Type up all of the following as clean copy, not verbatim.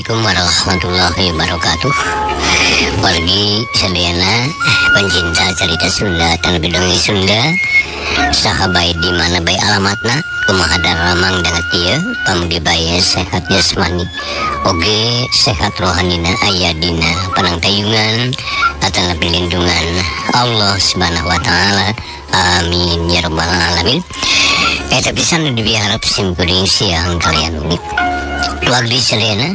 Assalamualaikum warahmatullahi wabarakatuh. Wargi sedayana pencinta cerita Sunda tanpa dongeng Sunda, sahabat di mana baik alamatna kumaha daramang dengan dia pamudi bae sehat jasmani oge sehat rohanina aya dina panangtayungan atana perlindungan Allah Subhanahu wa taala. Amin ya rabbal alamin. Tapi sana diharap simkuring siang kalian unik. Wargi selena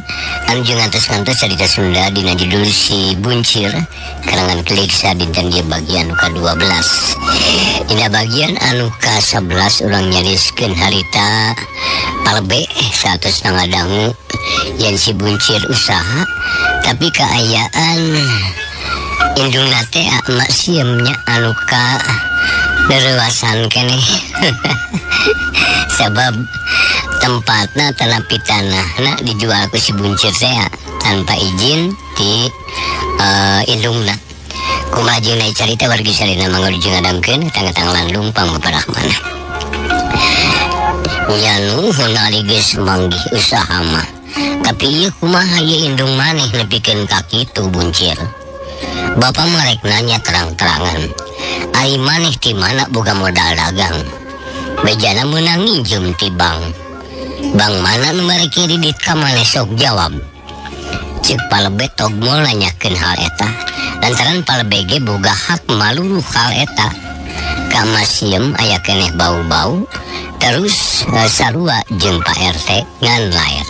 anjung ngantos-ngantos cerita Sunda dina judul Si Buncir karangan Kliksa dinten dia bagian ke-12. Dina bagian anu ke-11 urang nyariskeun harita palebe 100 dangu yang si Buncir usaha tapi keayaan indung nate mak siemnya anu ka derewasan keneh. Sebab tempatna tenapi tanahna dijual ku si Buncir saya tanpa izin di indungna. Kumaha jeung naik carita wargi salina mangga dijeng ngadangkeun tang-tang landung pangbeparahmana. Nyanu honali geus manggih usaha mah. Tapi ieu kumaha ieu indung maneh nepikeun ka kitu Buncir. Bapak merek nanya terang-terangan. Ai maneh ti mana boga modal dagang. Bejana meunang nginjem ti bank. Bang mana nu mere kredit ka maneh sok jawab. Cik palebe togmol nanyakeun hal eta. Lantaran palebe ge boga hak maluluh hal eta. Ka masiem aya keneh bau-bau. Terus sarua jeung Pak RT ngan lair.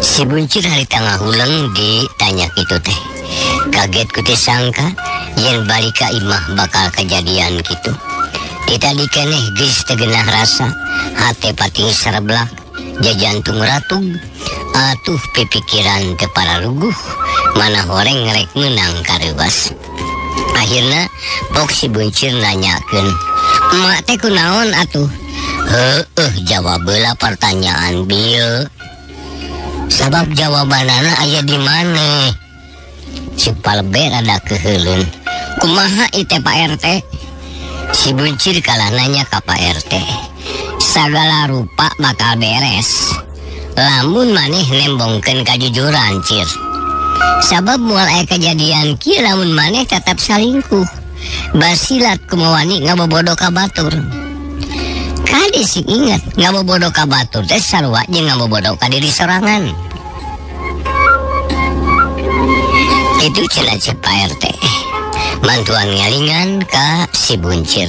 Si Buncir hari tengah huleng ditanya kitu teh. Kaget ku teh sangka yen balik ka imah bakal kejadian kitu. Tadi keneh geus tegenah rasa hate pating sareblak jajantung ratug atuh pipikiran teu paraluguh mana horeng rek meunang kareuwas. Akhirna pok si Buncir nanyakeun, "Emak teh kunaon atuh?" "Heueuh jawab heula pertanyaan bieu." "Sabab jawabanana aya di maneh?" Cik palebe rada keheuleun. "Kumaha ieu teh Pak RT?" Si Buncir kalah nanya ke Pak RT. "Sagala rupa bakal beres lamun maneh nembongkeun kajujuran Cir. Sabab moal aya kejadian kieu lamun maneh tetap salingkuh basilat kumawani ngabobodo ka batur. Kade sing inget ngabobodo ka batur teh sarua jeung ngabobodo ka diri sorangan." Itu cenah cek Pak RT. Mantuan ngalingan ka si Buncir.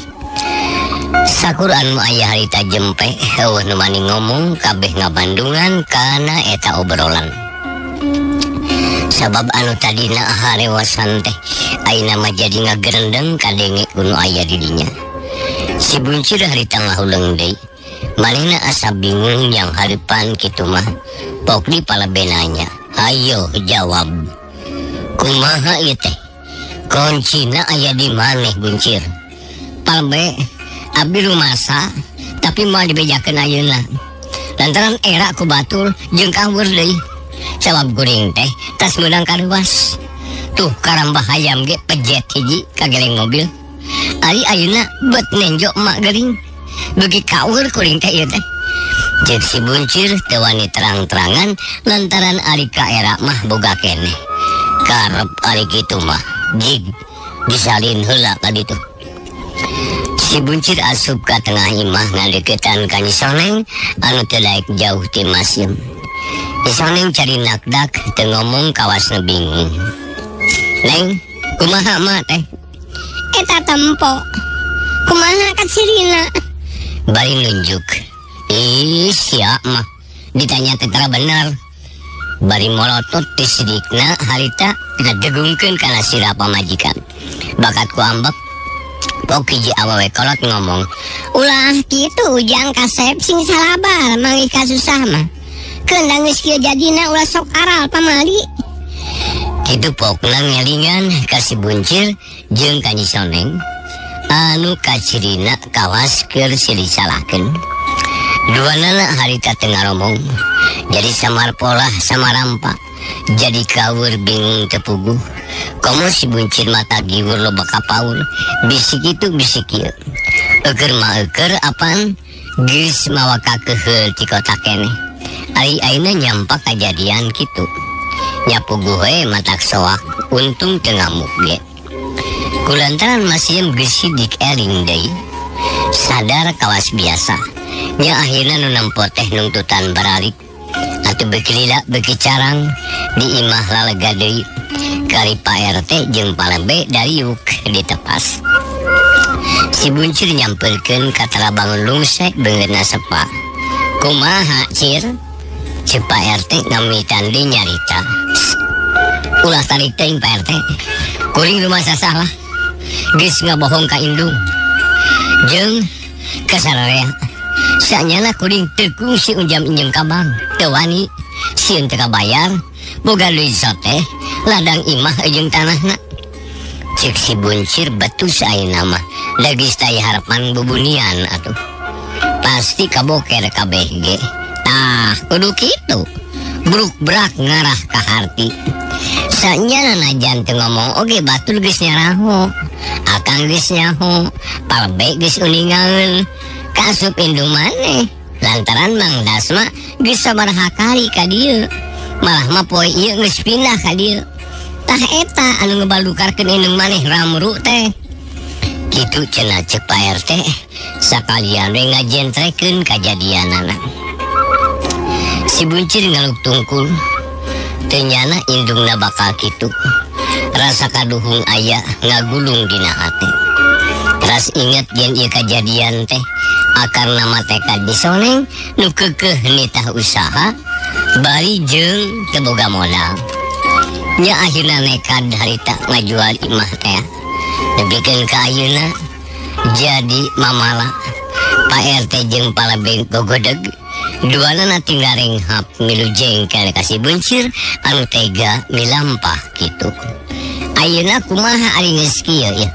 Sakuran mu aya harita jempe heueuh nu mani ngomong kabeh ngabandungan kana eta obrolan. Sabab anu tadina harewasan teh ayeuna mah jadi ngagerendeng kadenge kudu aya di dinya. Si Buncir harita ngahuleung deui. Manehna asa bingung yang haripan kitu mah. Pok di palebe nanya, "Hayo jawab. Kumaha ieu teh? Kuncina aya di maneh Buncir?" "Palebe, abdi rumasa tapi mau dibejakeun ayeuna. Lantaran era ku batur jeung kaweur deui. Sabab kuring teh tas meunang kareuwas. Tuh karambah hayam ge pejet hiji kageleng mobil. Ari ayeuna bet nenjo emak geuring. Beuki kaweur kuring teh ieu teh." Cek si Buncir teu wani terang-terangan lantaran ari ka era mah boga keneh. Karep ari kitu mah jig disalin heula ka ditu. Si Buncir asup ka tengah imah ngadeukeutan ka Nyi Soneng anu teu daek jauh ti masiem. Nyi Soneng cari nakdak teu ngomong kawasna bingung. "Neng, kumaha mah teh?" "Eta tempo. Kumaha ka cirina?" Bari nunjuk. "Ih, sia mah ditanya teh tara bener." Bari molotot ti sidikna harita ngedegungkeun kana sira pamajikan. Bakat ku ambek pok hiji awewe kolot ngomong, "Ulah kitu ujang kasep sing salabar manggi kasusah mah. Keundang geus kieu jadina ulah sok aral pamali." Kitu pokna ngelingan ka si Buncir jeung ka Nyi Soneng anu kacirina kawas keur silih salahkeun. Duanana harita teu ngaromong. Jadi samar pola sama rampa. Jadi kaweur bingung tepuguh. Komo si Buncir mata giwur loba kapaul. Bisik itu bisik ieu. Eukeur mah eukeur apaan? Geus mawa ka keheul ti kota keneh. Ari aina nyampak kejadian gitu. Nyapu gue matak soak untung tengah ge. Kulantaran masih gesidik eling deui. Sadar kawas biasa. Nya akhirna nu nempo teh nungtutan baralik. Atuh beki lila beki carang di imah lalega deui. Kali Pak RT jeung Palebe dariuk ditepas. Si Buncir nyamperkeun ka Talabangun lungsek beungeutna sepa. Kumaha Cir? Cek Pak RT ngamitan di nyarita. Ulah tarik teuing Pak RT. Kuring rumah sasalah. Geus ngabohong ka indung. Jeung kasararea. Sanyana kuring teu kungsi unjam injem ka bank. Teu wani sieun teu kabayar. Boga duit sote ladang imah jeung tanahna. Cek si Buncir betus ayeuna mah. Da geus taya harapan bubunian atuh. Pasti kaboker kabeh ge. Tah kudu kitu. Bruk-brak ngarah ka harti. Sanyana najan teu ngomong oge batur geus nyaraho. Akang geus nyaho. Palbe geus uningaeun. Kasup indung maneh. Lantaran Mang Dasma geus sabaraha kali ka dieu. Malah mah poe ieu geus pindah ka dieu. Tah eta anu ngebalukarkeun indung maneh ramru teh. Kitu cenah cek Pak RT. Sakalian we ngajentrekeun kajadianana. Si Buncir ngaluk tungkul. Teu nyana indungna bakal kitu. Rasa kaduhung aya ngagulung dina hate. Ras inget yen ieu kajadian teh akar nama tekad disoneng nu keukeuh nitah usaha bari jeung teu boga modal. Nya akhirna nekad harita ngajual imah teh. Nepikeun ka ayeuna jadi mamala. Pak RT jeung Palebe gogodeg. Duana tinggal renghap milu jengkel ka si Buncir anu tega milampah kitu. Ayeuna kumaha ari geus kieu ya?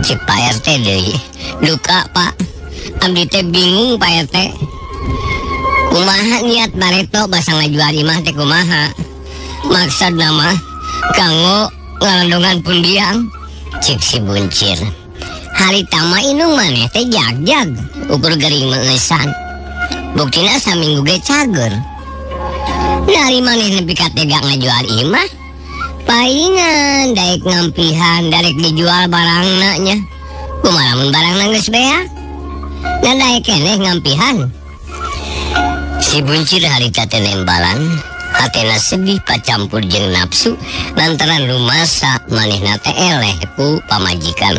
Cek Pak RT deui. Duka Pak. Abdi teh bingung Pak RT. Kumaha niat bareto basa ngajual imah teh kumaha? Maksudna mah kanggo ngalandongan pundiang. Cek si Buncir. Harita mah indung maneh teh jag-jag ukur gering meungesan. Buktina saminggu ge cager. Dari maneh nepi ka tega ngajual imah? Paingan daek ngampihan darek dijual barangna nya. Kumaha mun barangna geus beak? Dan daek keneh ngampihan. Si Buncir harita teh nembalan. Hatena sedih pacampur jeung nafsu lantaran rumasa manehna teh eleh ku pamajikan.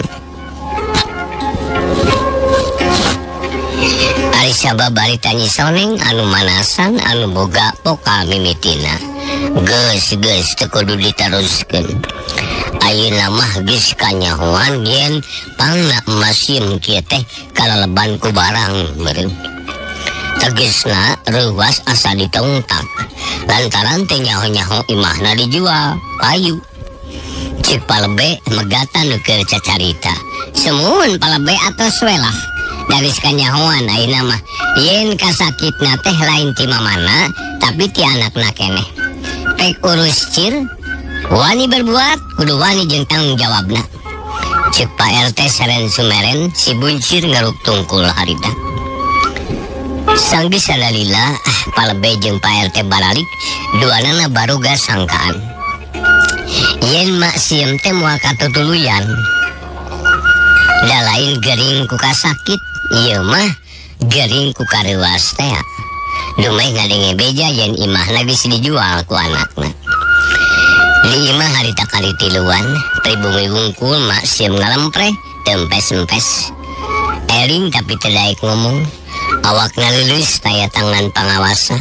Ari sababari tanyi soneng anu manasan anu boga pokal mimitina. Geus teu kudu diteruskeun. Ayeuna mah geus kanyahoan yen pangna masieun kieu teh kalaleban ku barang meureun. Tegesna reuwas asa ditongtak lantaran teh nyaho-nyaho imahna dijual payu. Cek Palebe megatan nu keur cacarita. Semun Palebe atos we lah. Dari kanyahoan ayeuna mah yen kasakitna teh lain ti mamana tapi ti anakna keneh. Pek urus Cir wani berbuat kudu wani jeung tanggung jawabna. Cek Pak RT seren sumeren si Buncir ngaruk tungkul harita. Sang bisalalila Palebe jeung Pak RT baralik duanana baruga sangkaan. Yen mak sieum teh moal katutuluyan. Da lain gering ku kasakit, ieu mah gering ku kareuwas teh. Dumeh ngadenge beja yen imahna geus dijual ku anakna. Di imah harita kali tiluan, pribumi wungkul mak sieum ngalempreh tempes-empes. Eling tapi teu daek ngomong. Awakna lulus taya tangan pangawasa.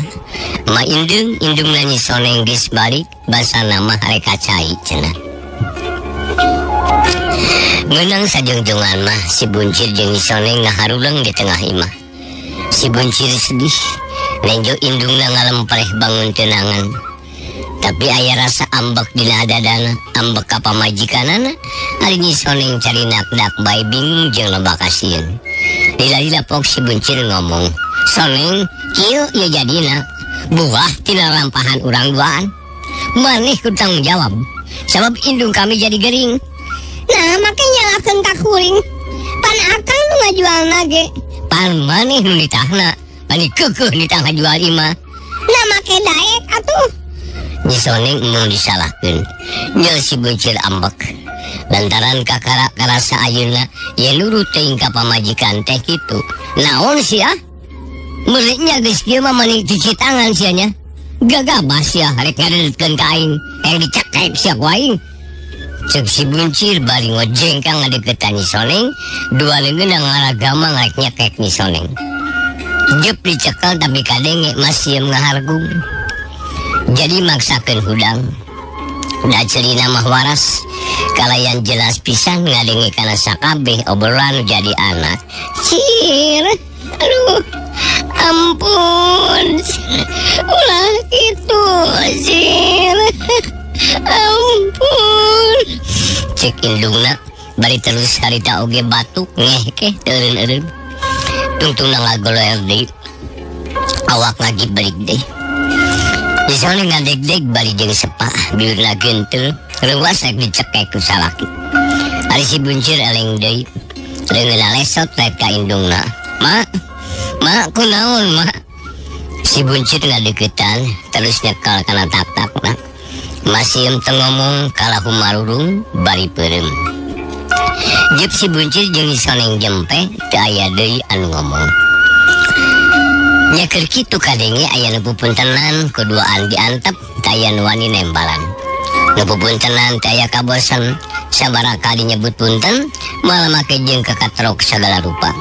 Ma indung nyanyi soneng geus balik basana mah rek kacai cenah. Ngeunang sajongjongan mah si Buncir jeung Isoneng ngaharuleng di tengah imah. Si Buncir sedih, nenjo indungna ngalempreh bangun tenangan. Tapi aya rasa ambek dina dadana, ambek ka pamajikanana, ari Isoneng cari nakdak bae bingung jeung loba kasieun. Lila-lila pok si Buncir ngomong, "Soneng, kieu ieu jadina buah tina lampahan urang duaan. Maneh kudu tanggung jawab, sabab indung kami jadi gering. Nah, makanya nyalakeun ka kuring. Pan akang nu ngajual nage. Pan maneh nu nitahna, bani keukeuh nitah ngajual imah. Nah, Nyisoneng mung disalahkeun. Nya si buncir ambek. Lantaran kakara karasa ayeuna ye nurut teuing ka pamajikan teh kitu. Naon sia? Muridnya geus kieu mah mani cuci tangan sia nya. Gagabah sia rek ngadeutkeun ka aing, dicekek sia ku aing. Ceuk si buncir bari ngojengkang ngadeukeutan Nyisoneng, dua leungeun ngaragama ngarek nyekek Nyisoneng. Jep dicekel tapi kadenge masih ngahargung. Jadi maksakeun hudang. Da celina mah waras. Kalayan jelas pisan ngadenge kana sakabeh obrolan jadi anak. Cir, aduh, ampun, ulah gitu, Cir, ampun. Cek indungna, bari terus harita oge batuk ngehke eureun-eureun. Tungtung ngagoloer deui. Awak lagi berik deui. Nyisoneng ngadeg-deg bari jeung sepa, biurna gentul, reuas rek dicekek ku salaki. Ari si buncir eleng deui, leungeunna lesot rek ka indungna. Mak, kunaon, mak? Si buncir ngadeuketan, terus nyekal kana tak-takna. Masih teu ngomong kalah humarurung bari peureum. Jep si buncir jeung Nyisoneng jempe, teu aya deui anu ngomong. Nya keur kitu kadenge aya nu pupuntenan kuduaan diantep teu aya nu wani nembalan. Nu pupuntenan teu aya kabosen, sabaraha kali nyebut punten malah make jeung kakatrok sagala rupa.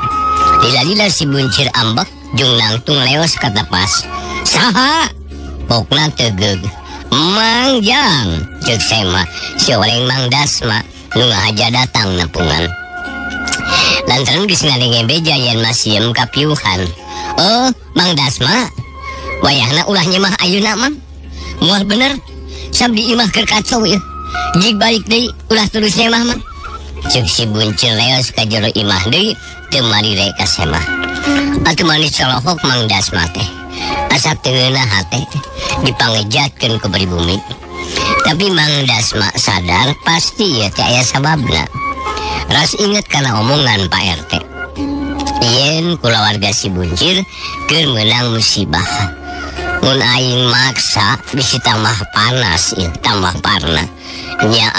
Lila-lila si buncir ambek jeung nangtung leos ka tepas. Saha? Pokna tegeug. Mang Jang, ceuk sema si oleng Mang Dasma nu ngahaja datang nepungan. Lantaran geus ngadenge beja yen masieum kapiuhan. Oh, Mang Dasma, wayahna ulah nyemah ayeuna mah. Moal bener, sabdi imah keur kacau ya. Jig balik deui ulah terus nyemah mah. Ceuk si buncir leos ka jero imah deui, teu mari rek ka semah. Atuh manis colohok Mang Dasma teh. Asa teu ngeunah hate dipangejatkeun ku pribumi. Tapi Mang Dasma sadar pasti ieu teh aya sababna. Ras inget kana omongan Pak RT. Yen kulawarga si buncir keur meunang musibah. Mun aing maksa bisi tambah panas ieu, tambah parna. Nya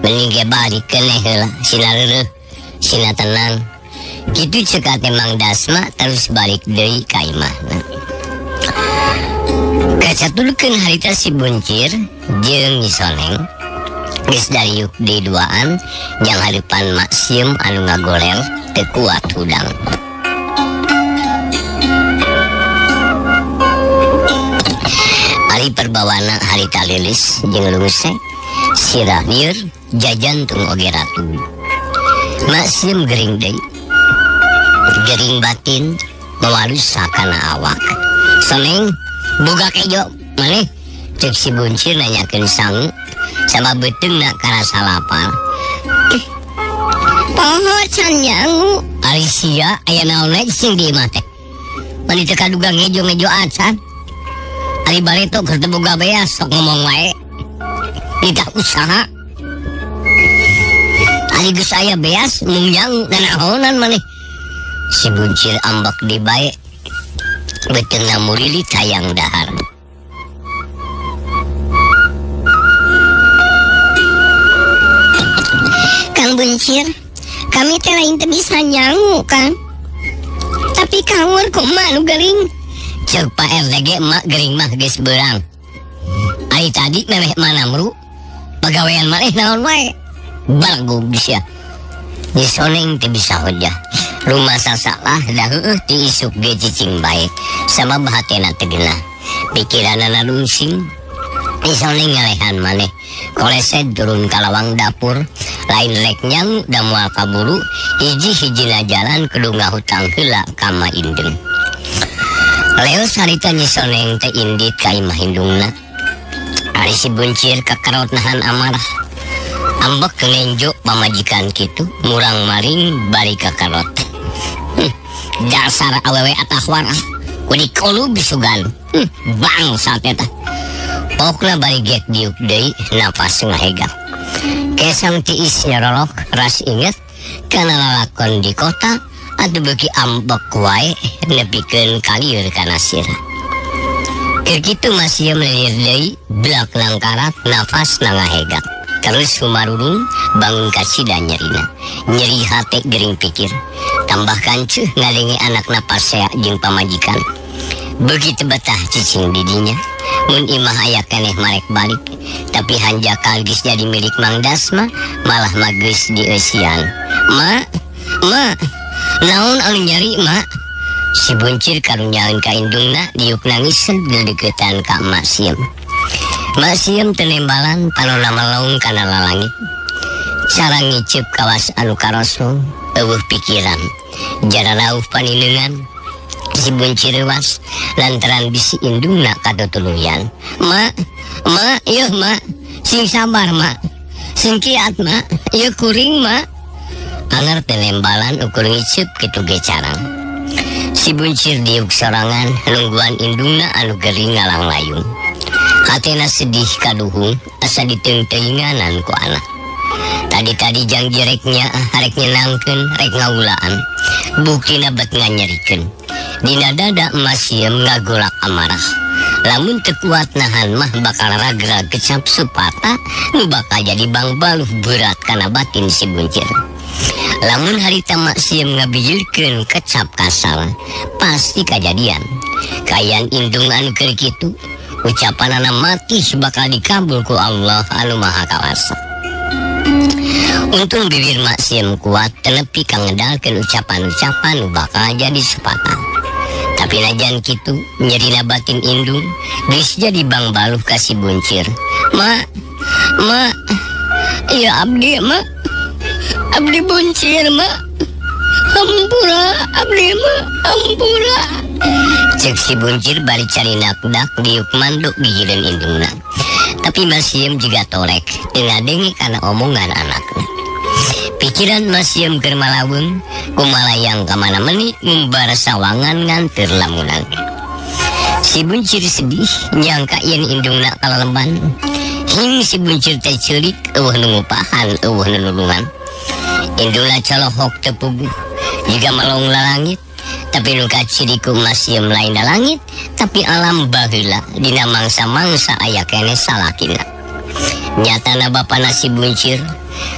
mending ge balik keneh heula, sina reureuh, sina tenang. Kitu ceuk ate Mang Dasma terus balik deui ka imahna. Kacatulkeun harita si buncir jeung Nyisoneng geus dariuk deui duaan jang hareupan mak sieum anu ngagoler teu kuat hudang. Ari perbawana harita lilis jeung lungse sirah lieur jajan tung oge ratu. Mak sieum gering deui. Gering batin mawalus sakana awak. Soneng boga kejo maneh ceuk si buncir nanyakeun sangu sama beteungna karasa lapar. Poho can nyangu ari sia aya naon we sing di imah teh. Mani teu kaduga ngejo-ngejo acan. Ari bareto keur teu boga beas sok ngomong wae. Tidak usaha. Ari geus aya beas mung nyangu nanaonan maneh. Si buncir ambak di bae. Beteungna murilit hayang dahar. Kang Buncir, kami teh lain teu bisa nyangu, Kang. Tapi kaur kumaha nu geuring? Ceuk Pak RT ge emak geuring mah geus beurang. Ari tadi memeh manamru, pagawean maneh naon wae? Bargug sia. Nyisoneng teu bisa hojah. Rumah sasalah dah heueuh ti isuk ge cicing bae. Sama bahatena teu geunah. Pikiranna lungsing. Nyisoneng ngalehan maneh. Koleset turun ka lawang dapur. Lain lek nyang da moal kaburu, hiji-hijina jalan kudu ngahutang heula ka Ma Indung. Leos harita Nyisoneng teh indit ka imah indungna. Ari si buncir kakarot nahan amarah. Ambek ngenjo pamajikan kitu, murang maring bari kakarot. Dasar awewe atahwara, kudu kolu bisugan. Bangsat eta. Pokna bari gek diuk deui napas ngahegak. Kesang tiis nyerolok ras inget kana lalakon di kota atuh beuki ambek wae nepikeun kalieur kana sira. Kitu masih melilir deui blak langkarak nafas nangahegak. Terus sumarurung bangun kasida nyerina. Nyeri hate gering pikir. Tambahkan cuh ngadengi anak napasea jeung pamajikan. Begitu betah cicing didinya. Mun imah aya keneh marek balik. Tapi hanjakal geus jadi milik Mang Dasma malah maggeus dieusian. Ma, naon anu nyeri, Ma? Si Buncir karunyaeun ka indungna diuk nangis dedeketan ka Mak Siem. Mak Siem tenembalan panonna melaung kana lalangit. Cara ngiceup kawas anu karosong eueuh pikiran. Jara rauh panindeungan si Buncir leuwas lantaran bisi indungna katutuluyan. Ma, ieu Ma, sing sabar Ma. Sing kiat Ma, ieu kuring Ma. Anger tenembalan ukur ngiceup kitu ge carang. Si Buncir diuk sorangan nungguan indungna anu gering ngalang layung. Hatena sedih kaduhung asa diteung-teunganan ku anak. Tadi janji reknya rek nyenangkeun rek ngaulaan. Buktina bet nganyerikeun. Dina dada Mas Siem ngagolak amarah. Lamun teu kuat nahan mah bakal ragrag kecap supata nu bakal jadi bangbaluh berat kana batin si Buncir. Lamun harita Mak Siem ngabijilkeun kecap kasar pasti kajadian. Kayan indung anu keur kitu ucapanana mati bakal dikabul ku Allah anu Maha Kawasa. Untung bibir Mak Siem kuat tenepi ka ngedalkeun ucapan-ucapan nu bakal jadi supata. Tapi najan kitu nyerina batin indung geus jadi bangbaluh ka si Buncir. Ma, ieu abdi Ma. Abdi Buncir Ma. Hampura abdi Ma, hampura. Cek si Buncir bari cari nakdak diuk manduk gigireun indungna. Tapi Mas Siem juga tolek teu ngadengi kana omongan anakna. Pikiran Mas Siem keur malaweung kumalayang ka mana-mani ngumbar sawangan nganteur lamunan. Si Buncir sedih nyangka yen indungna kalalemban. Hing si Buncir teh ceulik eueuh nu ngupahan eueuh nu nulungan. Indungna colohok tepuguh juga melong lalangit. Tapi nu kaciriku Mas Siem lain langit tapi alam baheula dina mangsa-mangsa aya keneh salakina. Nyatana bapana si Buncir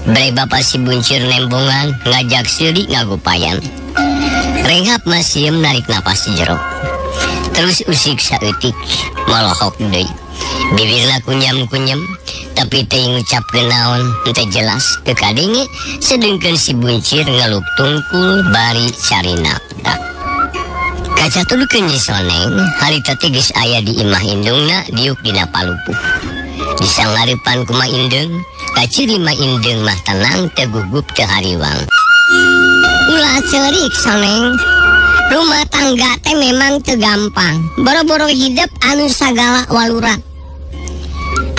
bere bapa si Buncir nembongan ngajak seurik ngagupayan. Renghap Mas Siem narik napas jero. Terus usik saeutik molohok deui. Bibirna kunyam-kunyam tapi teu ngucapkeun naon teu jelas teu kadenge sedengkeun si Buncir ngeluk tungkul bari cari nakdak. Kacatulukeun Nyi Soneng harita teh geus aya di imah indungna diuk dina palupuh. Disangarepan ku Ma Indeng kaciri Ma Indeng mah tenang teu gugup teu hariwang. Ulah ceurik Soneng. Rumah tangga teh memang teu gampang. Boro-boro hidup anu sagala walurat.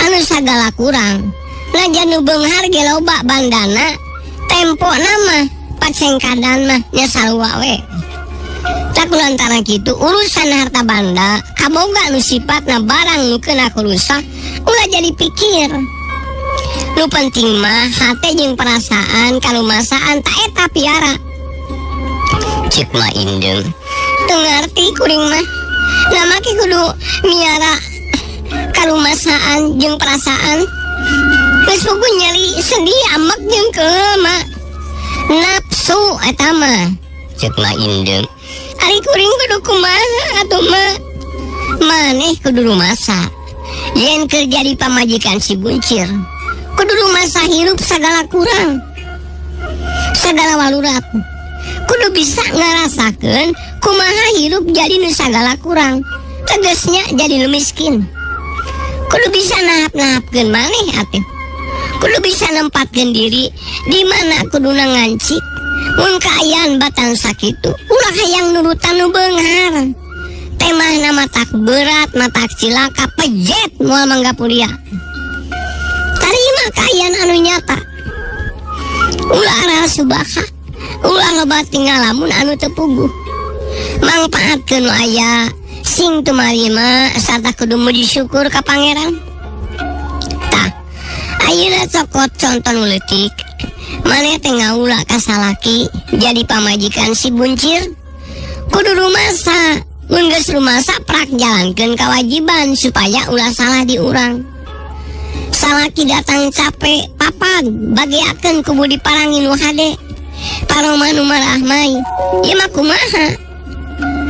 Anu sagala kurang. Najan nu beunghar ge loba bandana, tempona mah pacengkadan mah nya sarua we. Tak lantaran kitu urusan harta banda kaboga nu sifatna barang nu keuna rusak ulah jadi pikir. Nu penting mah hate jeung perasaan kalumasaan ta eta piara. Cik Ma Indeng teu ngarti kuring mah namake kudu miara kalumasaan jeung perasaan. Geus pugu nyeri sedih amek jeung keulema nafsu eta mah. Cik Ma Indeng ari kuring kudu kumaha atuh Ma? Maneh kudu rumasa. Yen keur jadi pamajikan si Buncir kudu rumasa hirup sagala kurang sagala walurat. Kudu bisa ngarasakeun kumaha hirup jadi nu sagala kurang tegasnya jadi nu miskin. Kudu bisa nahap-nahapkeun maneh atuh. Kudu bisa nempatkeun diri di mana kuduna ngancik. Mun kaayaan batang sakitu ulah hayang nurutan nu beunghar. Temahna matak berat matak cilaka pejet moal mangga pulia. Tarima kaayaan anu nyata. Ulah aral subaha. Ulah loba tinggal lamun anu teu puguh. Mangpaatkeun nu aya sing tumarima sarta kudu muji syukur ka Pangeran. Tah, ayeuna cokot contoh nu leutik. Maneh teh ngaula ka salaki jadi pamajikan si Buncir. Kudu rumasa mun geus rumasa prak jalankeun kewajiban supaya ulah salah di urang. Salaki datang capek papan bagiakeun kubu diparangi nu hade. Paroma nu marahmai ieu mah kumaha?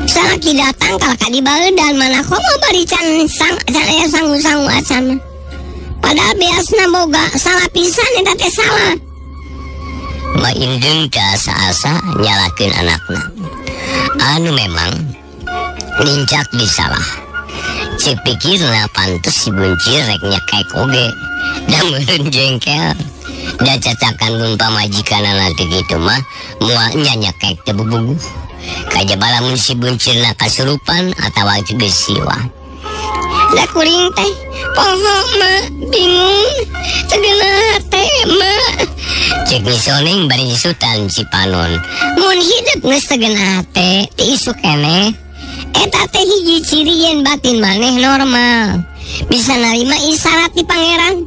Salaki datang kalaka dibaeudan mana komo bari can aya sangu-sangu acan. Padahal biasna boga salah pisan eta teh salah. Maindeng kaasa-asa nyalakeun anakna. Anu memang lincak disalah. Cik pikirna pantes si buncir rek nyekek oge. Da meureun jengkel. Da cacakan mun pamajikanana teh kitu mah moal nyanyekek teh bubugu. Kajaba lamun si buncirna kasurupan atawa geus siwa. Da kuring teh poho mah bingung tegeuna teh mah. Cek misoneng bari isutan si panon. Mun hidup geus tegeuna teh ti isu keneh. Eta teh hiji ciri yen batin maneh normal. Bisa narima isyarat ti pangeran.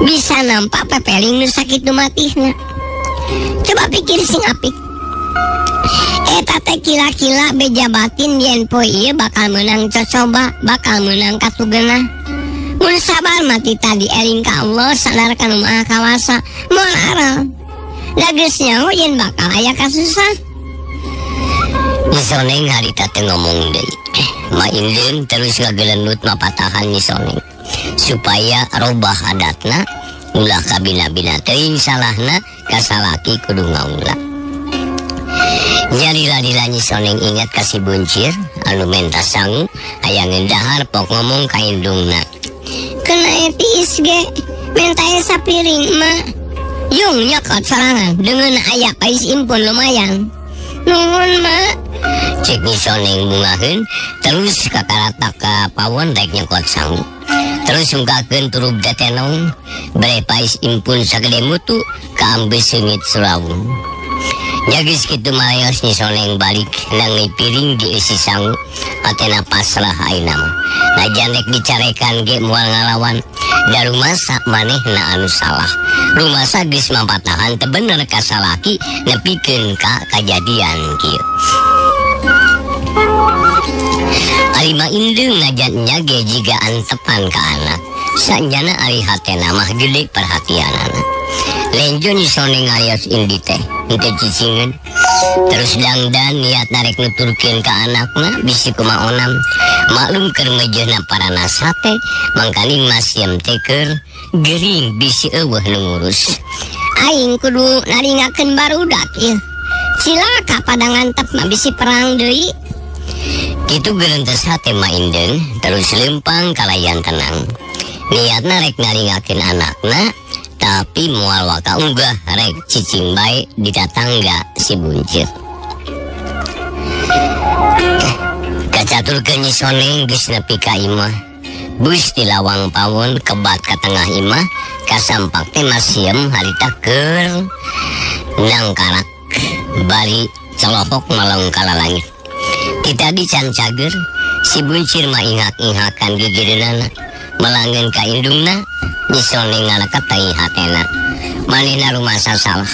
Bisa nampak pepeling nu sakit nu matihna. Coba pikir sing apik. Eta teh kila-kila beja batin yen poe ieu bakal menang cocoba, bakal menang katugeunah. Mun sabar mati tadi eling ka Allah sadar kana Maha Kawasa, moal aral. Da geus nyaho yen bakal aya kasusah. Nisoneng harita teh ngomong deui. Maindeng terus ngageleunut mapatahan Nisoneng supaya robah adatna ulah kabina-bina teuing salahna kasalaki kudu ngaula. Nyalila-lila Nisoneng ingat ka si buncir anu menta sangu aya ngendahar pok ngomong ka indungna. Kena etis ge menta sapiring mah. Yung nyokot sorangan dengan aya pais impun lumayan. Nuhun mak. Cek Nisoneng bungaheun terus kakaratak ka pawon rek nyokot sangu. Terus ungkakeun turub detenong bare pais impun sagede mutu kaambeus seungit Surawung. Nya geus kitu malayos Nisoneng balik nangi piring diisi sangu atena pasrah ayeuna mah. Najan rek dicarekan ge moal ngalawan da rumasa manehna anu salah. Rumasa geus mapatahan teu bener ka salaki nepikeun ka kajadian kieu. Ari maindeng ngajatnya ge jiga antepan ka anak. Sanjana ari hatena mah gede perhatianana. Lenjo Nisoneng alias indi teh henteu cicingeun. Terus dangdan niat narek nuturkeun ka anakna bisi kumaonam. Maklum keur ngeujeuna parana sate mangkaning masiem teh keur gering bisi eueuh nu ngurus. Aing kudu naringakeun barudak ieu. Cilaka pada ngantep mah bisi perang deui. Kitu gereuntes hate maindeng terus lempang kalayan tenang. Niatna rek naringakeun anakna tapi moal waka unggah rek cicing bae di tatangga si buncir. Kacaturkeun Nisoneng geus nepi ka imah. Bus di lawang pawon kebat ka tengah imah kasampak teh masiem harita keur nangkarak bari celohok malong kala langit. Kita dican cager si buncir mah ingak-ingakan gigireunana melangeun ka indungna. Nisoneng ngalakat tai hatena manehna rumasa salah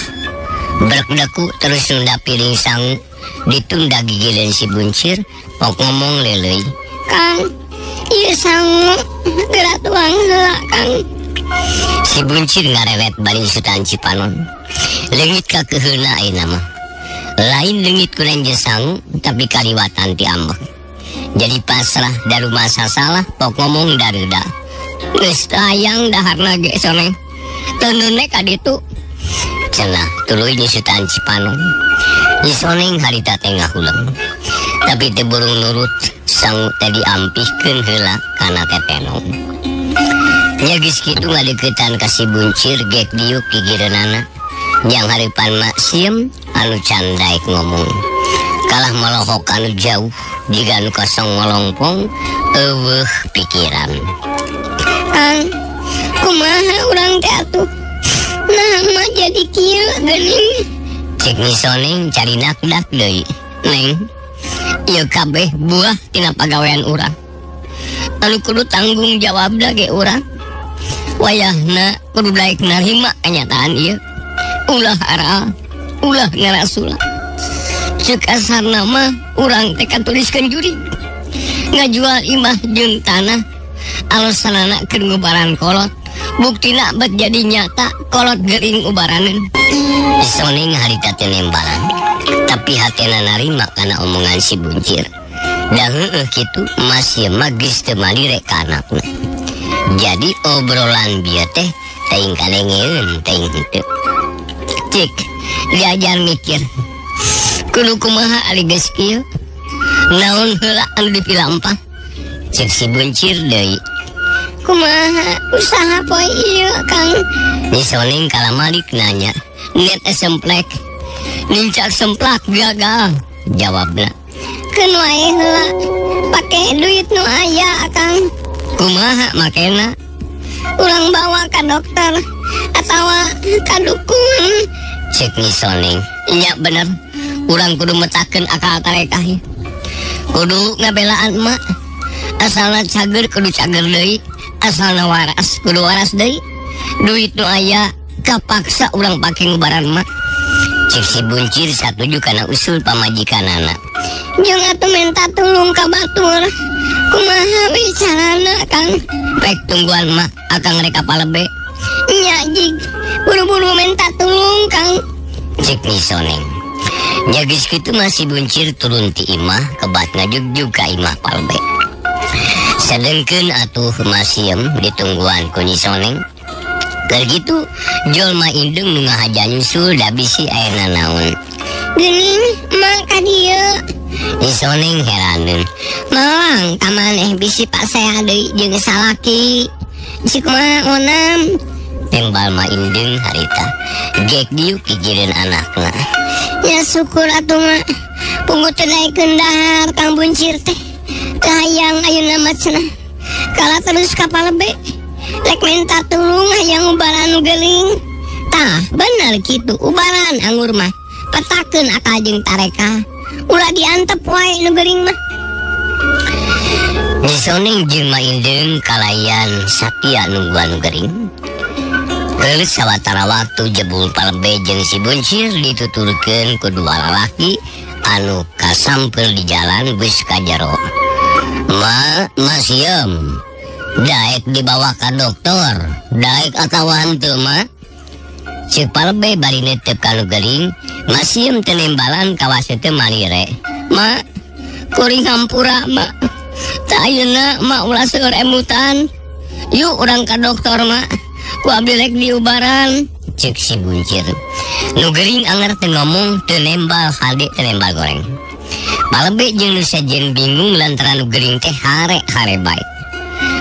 berdeku terus nunda piring sangu ditunda gigireun si buncir pok ngomong leleuy. Kang ieu sangu geura tuang heula Kang. Si buncir ngarewet bari sutan Cipanon. Leungit ka keuheuna ayeuna mah. Lain leungit ku lenje sangu tapi kaliwatan ti ambek. Jadi pasrah da rumasa salah pok ngomong dareuda. Geus tayang daharna ge Soneng. Teunune ka ditu. Cenah tuluy di sutan Cipanon. Nisoneng harita teh ngahuleung. Tapi teu burung nurut sangu teh diampihkeun heula kana tetenong. Nya geus kitu ngadeuketan ka si buncir gek diuk gigireunana. Yang haripan mak siem anu can daek ngomong. Kalah melohok anu jauh jiga anu kosong melongpong eueuh pikiran. Kang, kumaha urang teh atuh? Nah mah jadi kieu geuning. Cek Nisoneng cari nakdak deui. Neng, ieu kabeh buah tina pagawean urang. Anu kudu tanggung jawab ge urang. Wayahna kudu daek narima kenyataan ieu. Ulah aral, ulah ngarasula. Cek asarna mah urang teh tuliskeun juri ngajual imah jeung tanah alosanana keur ngubaran kolot buktina bet jadi nyata kolot gering ubaraneun. Soning harita teh nembalan tapi hatena narima kana omongan si buncir da heueuh kitu masih mah geus teu malire ka anakna. Jadi obrolan bieu teh teuing kalengeun teuing henteu. Cik diajar mikir kudu kumaha ari geus kieu naon heula anu dipilampah. Cek si buncir deui kumaha usaha poe ieu Kang. Soning kalamalik nanya net semplek nincak semplak gagal jawabna keun wae heula pake duit nu aya Kang. Kumaha makena urang bawa ka dokter atawa ka dukun. Cek soning nya bener urang kudu metakeun akal tarekah kudu ngabelaan emak asalna cager kudu cager deui asalna waras kudu waras deui duit nu aya kapaksa urang pake ngubaran emak. Cek si buncir satuju kana usul pamajikanana jeung atuh minta tulung ka batur kumaha we carana Kang. Pek tungguan mah akang rek apalebe nya jig buru-buru minta tulung Kang. Cek soneng nya geus kitu masih buncir turun ti imah kebat ngajugjug ka imah palbe. Sedengkeun atuh masiem ditungguan ku Nyi Soneng. Keur kitu jolma indung nu ngahaja nyusul da bisi ayeuna naon. Geuning mak ka dieu. Nyi Soneng heraneun. Malang tamaneh bisi pak saya deui jeung salaki. Cik mah onam. Tembal ma indung harita gek diuk kijireun anakna. Ya syukur atuh mak punggu teu daekeun dahar Kang Buncir teh teu hayang ayeuna mah cenah kala terus ka palebe rek minta tulung hayang ubaran nu geuling. Tah bener kitu ubaran anggur mah petakeun akal jeung tarekah ulah diantep wae nu geuling mah. Nyi Soneng jeung Ma Indeng kalayan satia nungguan nu geuling. Geus sawatara waktu jebul palebe jeung si Buncir dituturkeun ku dua lalaki anu kasampeur di jalan geus ka jero. Masiem daek dibawa ka dokter daek atawa henteu mah. Ceuk palebe bari netep ka nu geuling masiem teu nembalan kawas teu malire. Ma kuring hampura ma tah ayeuna ma ulah seueur emutan yuk urang ka dokter ma ku abdi rek diubaran. Cek si Buncir nu geuling anger teu ngomong teu nembal hade teu nembal goreng. Palebe jeung nu sajen bingung lantaran nu geuling teh hare bae.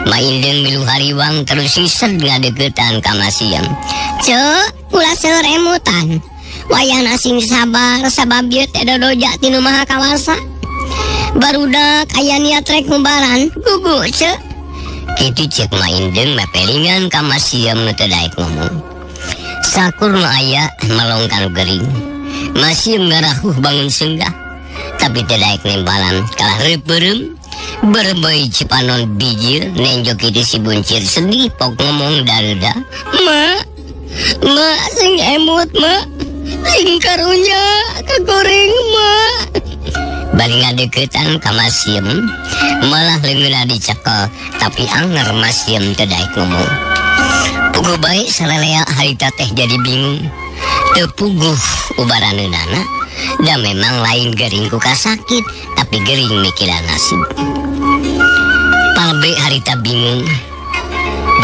Ma Indeng milu hariwang terus sised ngadeuketan ka Masiem. Ceuk ulah seueur emutan wayahna sing sabar sabab ieu teh dodoja ti nu maha kawasa. Barudak aya niat rek ngubaran gugu ceuk. Kitu cek Ma Indeng mepelingan ka Masiem nu teu daek ngomong. Sakur nu aya melong ka nu geuling. Masiem ngarahuh bangun senggah tapi teu daek nembalan kalah reupeurem berbeuy cipanon bijil nenjok itu si Buncir sedih pok ngomong dareuda. Ma sing emut ma sing karunya kagoreng ma. Bari ngadeuketan ka Masiem malah leungeunna dicekel tapi anger Masiem teu daek ngomong. Puguh bae salelea harita teh jadi bingung teu puguh ubaraneunana da memang lain gering ku kasakit tapi gering mikiran nasib. Palebe harita bingung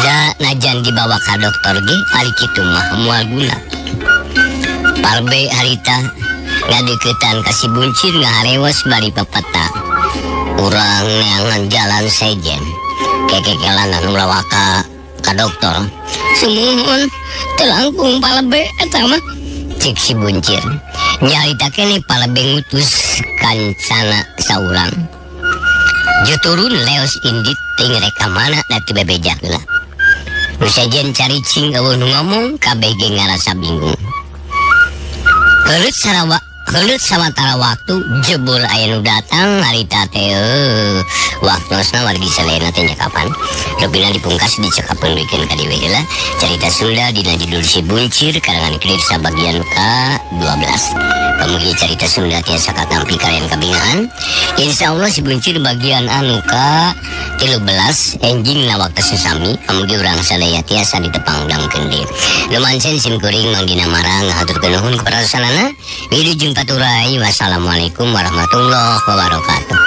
da najan dibawa ka dokter ge ari kitu mah moal guna. Palebe harita ngadeuketan ka si Buncir ngaharewos bari pepeta. Urang neangan jalan sejen kekekelan anu lawa ka dokter. Sumuhun teu langkung palebe eta mah. Cek si Buncir nyarita keneh palebe ngutus kancana saurang. Juturun leos indit ting rek mana da teu bebejak heula. Nu sajen caricing eueuh nu ngomong kabeh ge ngarasa bingung. Heureut Heuleut sawatara waktu jebul aya nu datang harita teh waktosna wargi salena teh nya kapan rupina dipungkas dicekapeun weekend ka dieu heula carita Sunda dina judul Si Buncir karangan Kripsa bagian ke-12 pamugi carita Sunda tiasa katampi kalian kabingaan insyaallah Si Buncir bagian anu ke-13 enjing na waktu sesami pamugi urang sadaya tiasa ditepangdangkeun deui lumancen sim kuring Mang Dina Marang ngahaturkeun nuhun kepada salana wilujeng paturai wassalamualaikum warahmatullahi wabarakatuh.